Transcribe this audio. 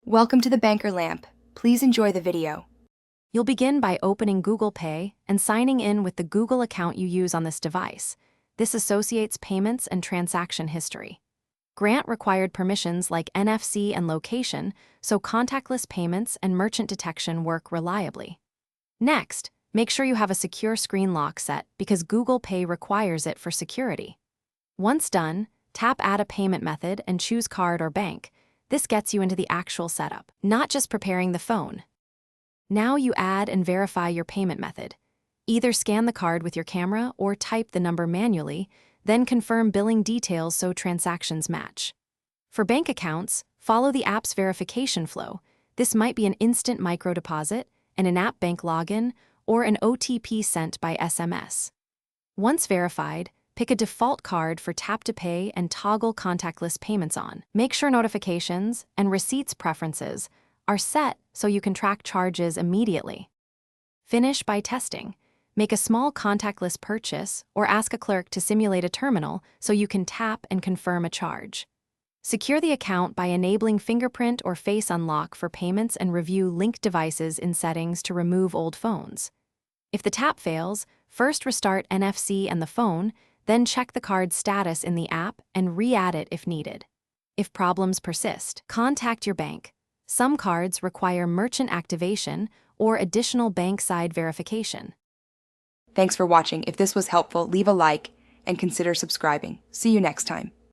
Welcome to the Banker Lamp. Please enjoy the video. You'll begin by opening Google Pay and signing in with the Google account you use on this device. This associates payments and transaction history. Grant required permissions like NFC and location, so contactless payments and merchant detection work reliably. Next, make sure you have a secure screen lock set because Google Pay requires it for security. Once done, tap Add a Payment Method and choose Card or Bank. This gets you into the actual setup, not just preparing the phone. Now you add and verify your payment method. Either scan the card with your camera or type the number manually, then confirm billing details so transactions match. For bank accounts, follow the app's verification flow. This might be an instant micro deposit, an in-app bank login, or an OTP sent by SMS. Once verified, pick a default card for tap to pay and toggle contactless payments on. Make sure notifications and receipts preferences are set so you can track charges immediately. Finish by testing. Make a small contactless purchase or ask a clerk to simulate a terminal so you can tap and confirm a charge. Secure the account by enabling fingerprint or face unlock for payments and review linked devices in settings to remove old phones. If the tap fails, first restart NFC and the phone, then check the card's status in the app and re-add it if needed. If problems persist, contact your bank. Some cards require merchant activation or additional bank-side verification. Thanks for watching. If this was helpful, leave a like and consider subscribing. See you next time.